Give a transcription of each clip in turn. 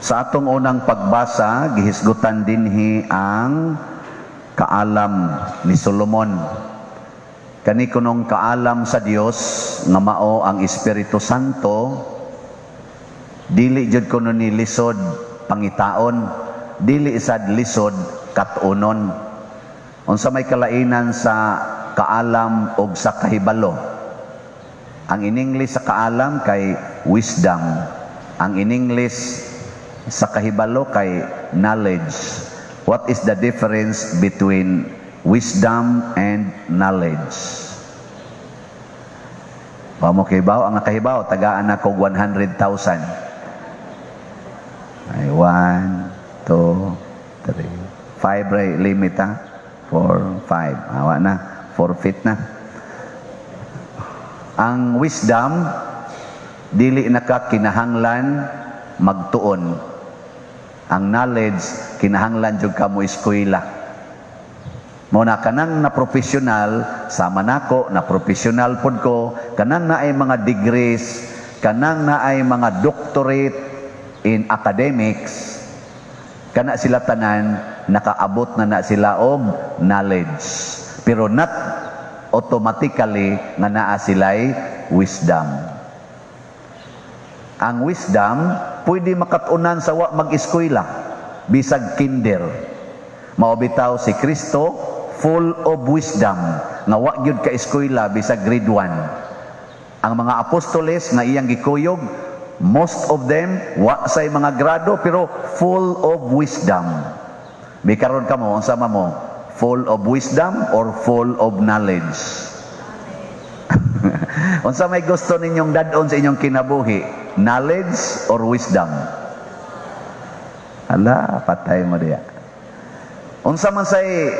Sa atong unang pagbasa, gihisgutan dinhi ang kaalam ni Solomon. Kani kunong kaalam sa Dios nga mao ang Espiritu Santo, dili jud kuno ni lisod pangitaon, dili sad lisod katunon. Unsa may kalainan sa kaalam ug sa kahibalo? Ang in English sa kaalam kay wisdom. Ang in English sa kahibalo kay knowledge. What is the difference between wisdom and knowledge? Pamo kahibaw, ang nakahibaw, tagaan na ko 100,000. Ay, 1, 2, 3, 5 ray limit ha. 4, 5. Awa na. 4 feet na. Ang wisdom, dili na ka kinahanglan magtuon. Ang knowledge, kinahanglan jud ka mo eskwela. Muna kanang na professional, sama nako na professional pod ko, kanang naay mga degrees, kanang naay mga doctorate in academics, kana sila tanan nakaabot na sila og knowledge. Pero not automatically nga naa sila'y wisdom. Ang wisdom, pwede makatunan sa wa mag-eskwela, bisag kinder. Mao bitaw si Kristo, full of wisdom, nga wa gyud ka eskwela bisag grade 1. Ang mga apostoles nga iyang gikuyog, most of them wa say mga grado pero full of wisdom. Bikaron kamo unsa mo? Full of wisdom or full of knowledge? Unsa may gusto ninyong dadon sa inyong kinabuhi? Knowledge or wisdom? Ala, patay mo diya. Unsa man say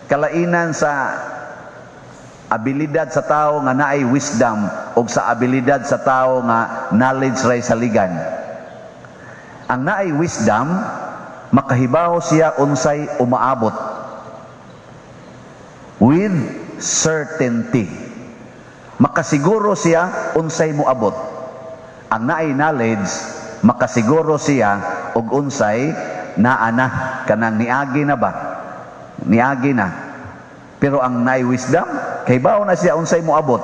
kalainan sa abilidad sa tao nga naay wisdom o sa abilidad sa tao nga knowledge ray saligan? Ang naay wisdom, makahibaw siya unsay umaabot with certainty. Makasiguro siya unsay moabot. Ang naay knowledge, makasiguro siya og unsay naa na, kanang niagi na ba? Niagi na. Pero ang naay wisdom, kahibaw na siya unsay moabot.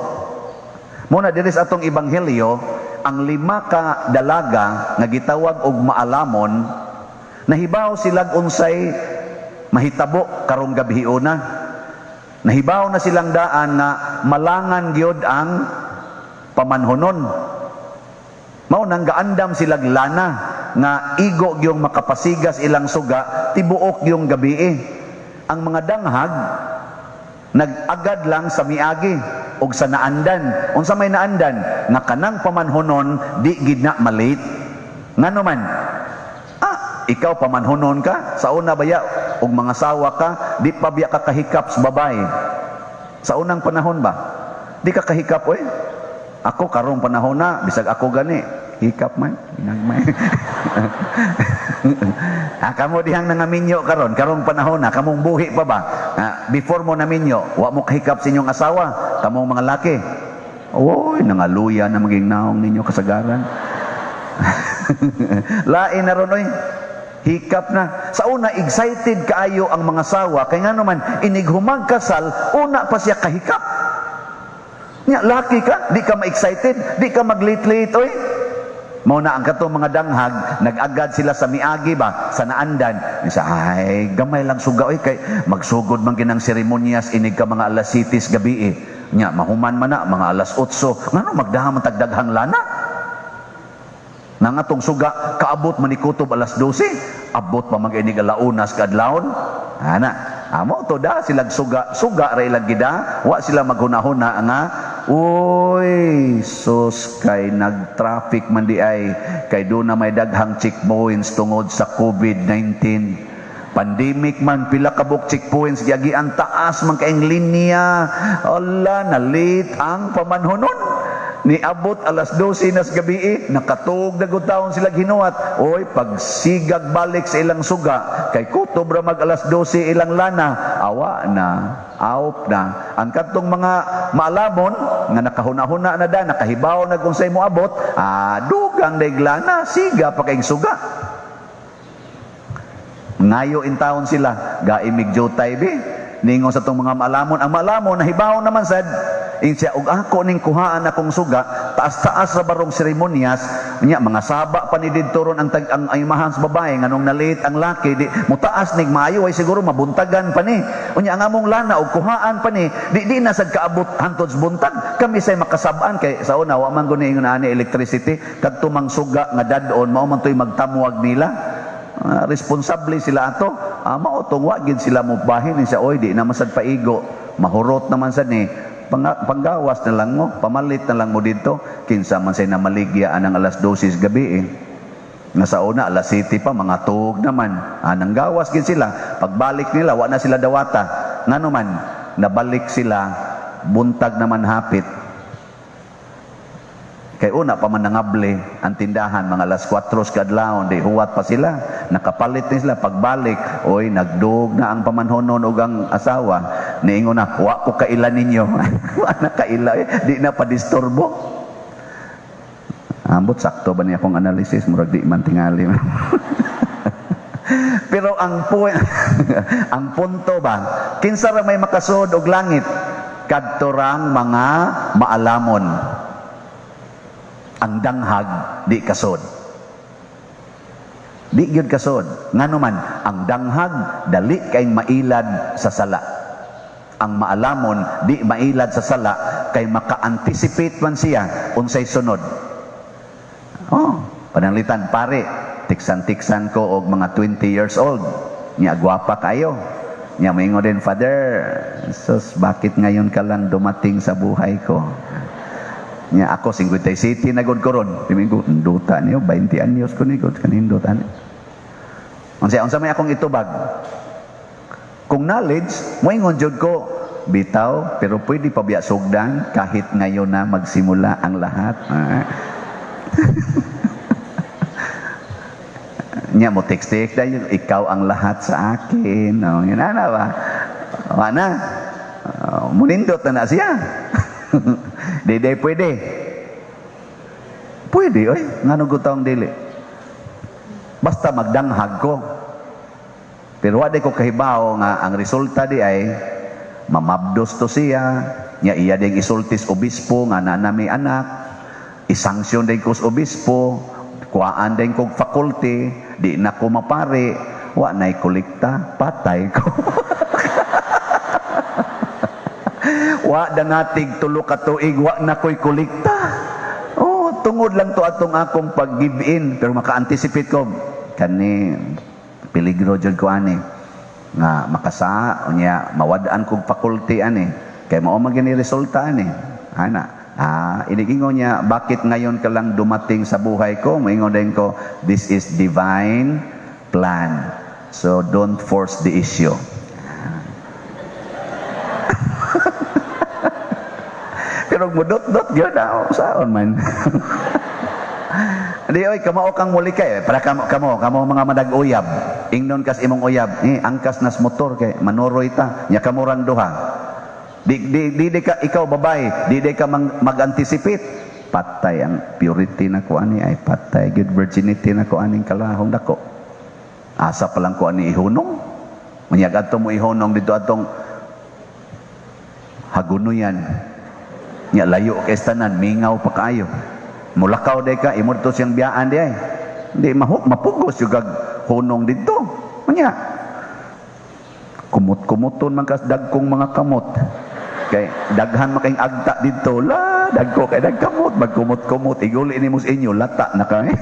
Muna diri sa atong ebanghelyo, ang 5 ka dalaga nga gitawag og maalamon, nahibaw silang unsay mahitabo karong gabihiuna. Nahibaw na silang daan nga malangan gyud ang pamanhonon. Mao nang gaandam silang lana nga igo gyung makapasigas ilang suga tibuok yung gabi. Ang mga danghag nag-agad lang sa miagi og sa naandan. Unsa may naandan? Nga kanang pamanhonon di gid na malit. Ngano man? Ikaw pamanhonon ka, sa una baya og mga sawa ka, di pa biya ka kahikap sa babae. Sa unang panahon ba? Di ka kahikap oy. Ako karong panahon na, bisag ako gani, hikap man, inagmay. Kamo dihang nangaminyo karong panahon na, kamong buhi pa ba? Before mo naminyo, wa mo kahikap sa inyong asawa, kamong mga laki. Oy, nangaluya na maging naong ninyo kasagaran. Lain na ron oy. Hikap na. Sa una, excited kaayo ang mga sawa. Kaya nga naman, inighumag kasal, una pa siya kahikap. Nya, laki ka, di ka ma-excited, di ka mag-late-late, oy. Mauna ang katong mga danghag, nag-agad sila sa miagi ba, sa naandan. Isa, ay, gamay lang suga, oy, kay magsugod man ginang seremonyas, inig ka mga alas 7 gabi, Nya, mahuman man na, mga alas 8. Ngano, magdahan man tagdaghang lana? Nang atong suga, kaabot manikutob alas 12, abot pa mag-inig alaunas kadlawon. Ana, amo to da silag suga ra ilang gida, wa sila maghunahuna nga, uy, sus kay nag-traffic man di ay, kay do na may daghang checkpoints tungod sa COVID-19. Pandemic man, pila kabuk checkpoints, gyagi ang taas man kaing linya. Ala, nalit ang pamanhonon. Niabot alas 12 nas gabi, nakatug na gud taon sila ginuwat. Oy, pag sigag balik sa ilang suga, kay kutob ra mag alas 12 ilang lana, awa na, out na. Ang katong mga maalamon, nga nakahuna-huna na da, nakahibaw na kung sa'y mo abot, dugang deglana, siga pa kayong suga. Ngayo in taon sila, gaimig jotay bi, ningon sa tong mga maalamon. Ang maalamon, nahibaw naman sad, siya, ug ako ning kuhaan akong suga, taas-taas ra barong seremonyas, nya mga saba pa ni didto ron ang imahan sa babae, nganong nalit ang laki, di mutaas nig maayo, ay siguro mabuntagan pa ni. Unya ang among lana og kuhaan pa ni, di na sad kaabot hantod sa buntag. Kami say makasab-an kay sa una wa man guni ingon ani electricity, kadto mang suga nga dadon mao man toy magtamuwag nila. Responsable sila ato. Mao tong wa gid sila mo bahin siya, oy di na masad paigo, mahurot naman sad ni. Panggawas na lang mo, pamalit na lang mo dito, kinsa man say namaligya anang alas 12 gabi nga sa una alas 7 pa, mga tuog naman, nang gawas gid sila. Pagbalik nila wa na sila dawata, ngano man nabalik sila buntag naman hapit, kay una pa man nangable ang tindahan, mga alas 4 kadlawon, di huwat pa sila, nakapalit ni sila. Pagbalik, oy nagdug na ang pamanhonon ug ang asawa, niingon na, wa ko kaila ninyo. Wa na kaila, di na padisturbo. Ambot sakto ba niya akong analysis, murag di man tingali. Pero ang ang punto ba, kinsa ra may makasud og langit? Kadto rang mga maalamon. Ang danghag di kasod. Di gyud kasod. Ngano man, ang danghag dali kay mailad sa sala. Ang maalamon di mailad sa sala kay maka-anticipate man siya unsay sunod. Pananglitan pare, tiksan-tiksan ko og mga 20 years old. Nya gwapa kayo. Nya moingon din, Father, sus, bakit ngayon ka lang dumating sa buhay ko? Nya ako 57 na gud ko ron. Pimingo nduta niyo 20 anyos ko ni gud kanindot ani. Unsa may akong itubag? Kung knowledge, moingon jud ko bitaw, pero pwede pa biya sugdan kahit ngayon na magsimula ang lahat. Nya mo text dayon, ikaw ang lahat sa akin. Yan ana ba? Ana. Munindot na siya. Dede pwede. Pwede, oy. Ngano gutong dili. Basta magdanghag ko. Pero wa ko kahibaw nga ang resulta di ay mamabdos to siya. Nya iya ding isultis obispo nga nanami anak. Isanksyon din ko sa obispo. Kuhaan din kong faculty. Di na ko mapare. Wa na'y kolekta. Patay ko. Wa dangatig tulo ka tuig, wa na ko'y kolekta. Tungod lang to atong akong pag-give in. Pero maka-anticipate ko, kani, peligro jud ko ani. Nga makasa, unya, mawadaan kong faculty ani. Kaya mao magini resulta ani. Inigingon niya, bakit ngayon ka lang dumating sa buhay ko? Maingon din ko, this is divine plan. So don't force the issue. Pero mudot-dot yun saan man. Di oy, kamao kang muli kay para kamo mga madag-uyab. Ingnon kas imong uyab, angkas nas motor kay manoroy ta, nya kamurang duha. Di ka ikaw babae, di ka mag-anticipate. Patay ang purity na ko ani, ay patay good virginity na ko aning kalahong dako. Asa pa lang ko ani ihunong. Unyag adto mo ihunong dito atong hagunuyan. Nya layo kay tanan, mingaw pa kayo. Mulakaw day ka, imurto siyang biyaan di ay. Hindi mapugos yung hunong dito. Nya kumut-kumuton man kas dagkong mga kamot. Kay daghan makaing agta dito, dagko kay dagkamot, magkumot-kumot, iguli ni mo sa inyo, lata na kay.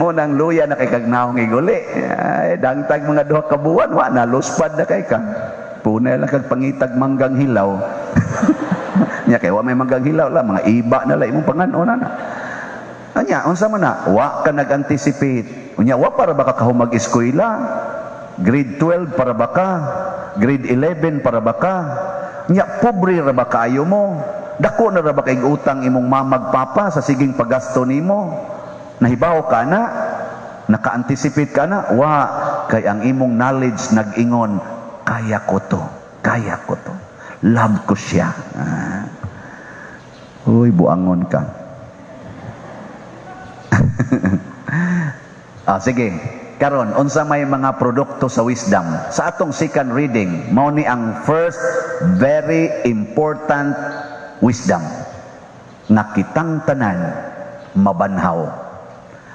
Mo nang luya na kay kagnahong iguli. Ay, dangtag mga duha ka buwan, wa na luspad na kay ka. Punay lang kag pangitag manggang hilaw. Nya kay wa may manggang hilaw la, mga iba na la imong panganon na. Anya, unsa man na? Wa ka nag-anticipate. Unya, wa para baka kahumag eskwela. Grade 12 para baka. Grade 11 para baka. Nya pobre ra ba kaayo mo? Dako na ra ba kay utang imong mamag papa sa siging paggasto nimo? Nahibaw ka na? Naka-anticipate ka na? Wa, kay ang imong knowledge nag-ingon, kaya ko to, kaya ko to. Love ko siya. Uy, buangon ka. Sige. Karon, unsa may mga produkto sa wisdom? Sa atong second reading, mao ni ang first very important wisdom. Nakitang tanan mabanhaw.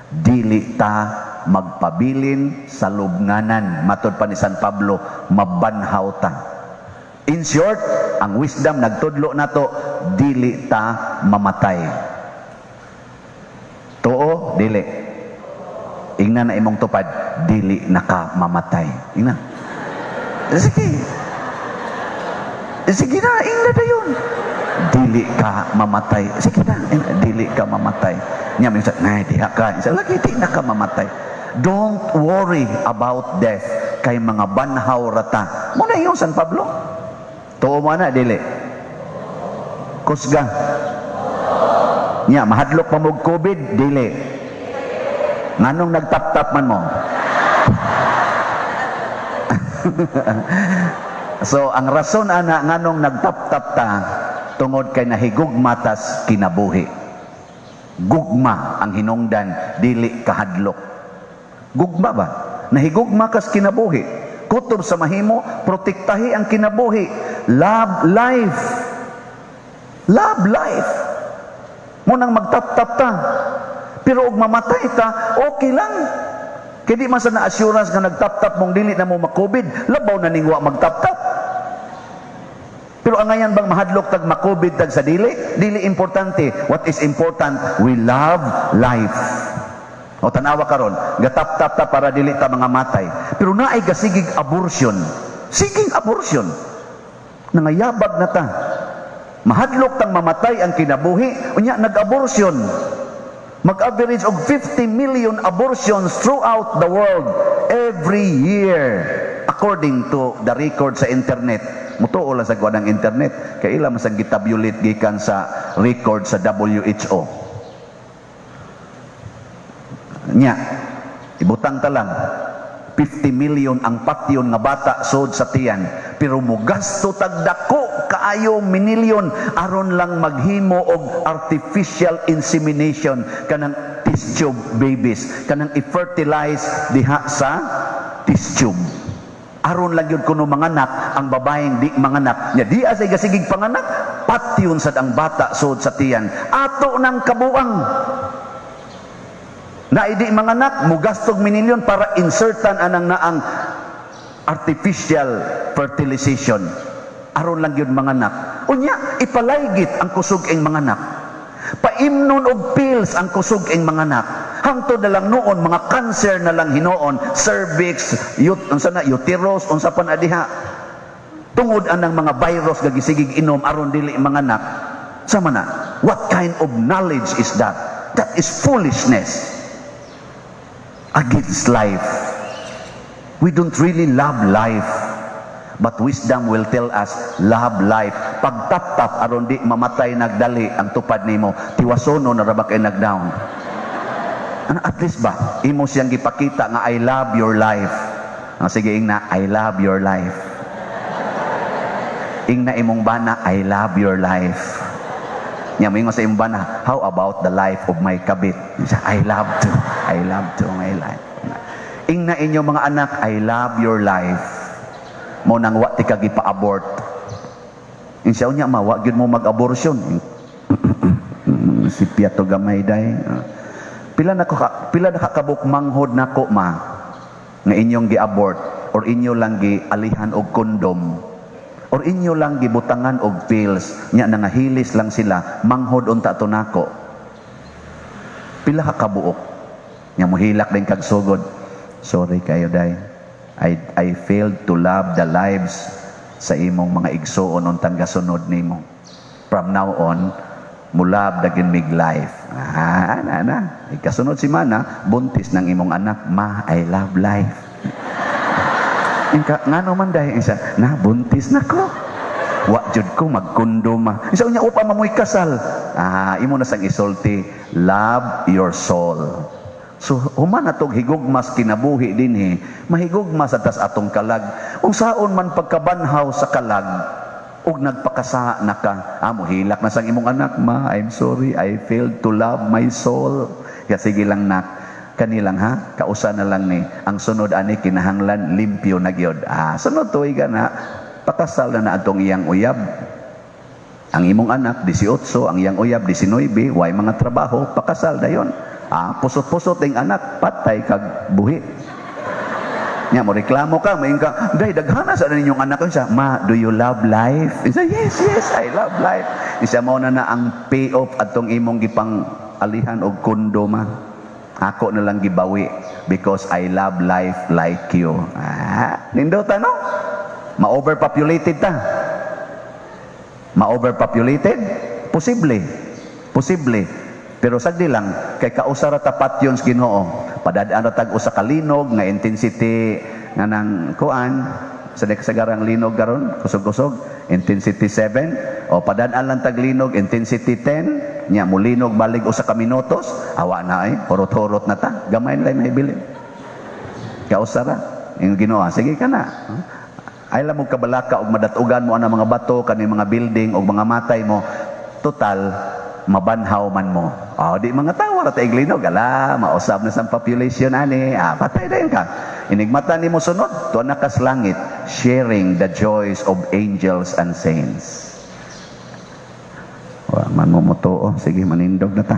Dili ta magpabilin sa lubnganan. Matod pa ni San Pablo, mabanhaw ta. In short, ang wisdom nagtudlo nato, dili ta mamatay. Too, dili. Ingna na imong tupad, dili na ka mamatay. Ingna. Sige. Sige na, ingna na yun. Dili ka mamatay. Sige na, dili ka mamatay. Nya minsan, diha ka. Isa lagi, di na ka mamatay. Don't worry about death. Kay mga banhaw rata. Muna yung San Pablo. Tuo mo na, dili. Kusga. Nya, mahadlok pa mo COVID, dili. Nganong nagtap-tap man mo? So, ang rason ana nganong nagtap-tap ta, tungod kay nahigugma tas kinabuhi. Gugma ang hinungdan, dili kahadlok. Gugma ba? Nahigugma kas kinabuhi. Kutob sa mahimo, protektahi ang kinabuhi. Love life. Love life. Munang magtap-tap ta. Pero og mamatay ta, okay lang. Kaya di man sa na-assurance nga nagtap-tap mong dili na mo makobid, labaw na ningwa magtap-tap. Pero ang ngayon bang mahadlok tag makobid tag sa dili? Dili importante. What is important? We love life. O tanawa karon, gatap-tap ta para dili ta mga matay. Pero naay gasigig abortion. Siging abortion. Nangayabag na ta. Mahadlok tang mamatay ang kinabuhi, unya nag-abortion. Mag-average og 50 million abortions throughout the world every year according to the record sa internet. Mutuo lang sa kuan ng internet kay ila masang gitabulate gikan sa record sa WHO. Nya ibutang ta lang 50 million ang patyon nga bata sud sa tiyan, pero mugasto tag dako kaayo minilyon aron lang maghimo og artificial insemination kanang test tube babies, kanang i-fertilize diha sa test tube. Aron lang yun kuno manganak ang babaeng di manganak nya di asay gasigig panganak, patyon sad ang bata sud sa tiyan ato ng kabuang. Na idi manganak, mugastog minilyon para insertan anang naang artificial fertilization. Aron lang yun manganak. Unya, ipalaygit ang kusog ing manganak. Paimnon og pills ang kusog ing manganak. Hangtod na lang noon, mga cancer na lang hinoon, cervix, uterus, unsa pa na diha. Tungod anang mga virus gagisigig inom aron dili manganak. Sama na, what kind of knowledge is that? That is foolishness. Against life. We don't really love life. But wisdom will tell us, love life. Pag tap-tap, aron di mamatay nagdali ang tupad nimo, tiwasono na rabak ay nagdown. At least ba, imo siyang gipakita nga I love your life. Sige, ingna, I love your life. Ingna imong bana, I love your life. Nya mo sa imbana, how about the life of my kabit? I love to my life. Ingna inyo mga anak, I love your life. Mo nang wa ti ka gipa-abort. Insya nya wa gyud mo mag-abortion. Si piato gamay day. Pila na kakabuk manghod nako ma nga inyong gi-abort or inyo lang gialihan og kondom. Or inyo lang gibutangan og pills, nya nangahilis lang sila, manghod unta to nako. Pila ka kabuok. Nya mohilak din kag sugod. Sorry kayo day. I failed to love the lives sa imong mga igsuon untang gasunod nimo. From now on, mulab dagin mig life. Ikasunod si mana, buntis ng imong anak, ma, I love life. Nga naman dahil isa, na buntis na ko. Wa jud ko magkondom. Isa unya upa mamoy kasal. Imo na sang isulti, love your soul. So human atog higugmas kinabuhi dinhi, mahigugmas atas atong kalag. Ung saon man pagkabanhaw sa kalag, ug nagpakasa na ka, amo hilak na sang imong anak, ma, I'm sorry, I failed to love my soul. Ya sige lang nak, kanilang ha, kausa na lang ni, ang sunod ani kinahanglan limpyo na gyud. Sunod tuig na, pakasal na atong iyang uyab. Ang imong anak 18, ang iyang uyab 19, way mga trabaho, pakasal dayon. Pusot-pusot ang anak, patay kag buhi. Nya mo reklamo ka, maing ka, day daghana sa ninyong anak ko siya, ma, do you love life? Isa, yes, I love life. Isa mo na ang payoff atong imong gipang alihan og kondoma. Ako na lang gibawi because I love life like you. Nindot no? Ma-overpopulated ta. Ma-overpopulated? Posible. Pero sagdi lang, kay kausara tapat yun sa Ginoo. Padadaan na tag usa ka linog nga intensity nga nang kuan sa kasagarang linog karon kusog-kusog intensity 7 o padadaan lang tag linog intensity 10 nya mo linog balig usa ka minutos awa na ay horot-horot na ta gamay na mahibili. Kausara yung Ginoo, sige ka na. Ay lang mo kabalaka og madatugan mo ana mga bato kani mga building og mga matay mo total mabanhaw man mo. Di mga tawa ra ta iglinog ala mausab na sa population ani. Patay dayon ka. Inigmata nimo sunod tuwa na kas langit sharing the joys of angels and saints. Man mo moto sige manindog na ta.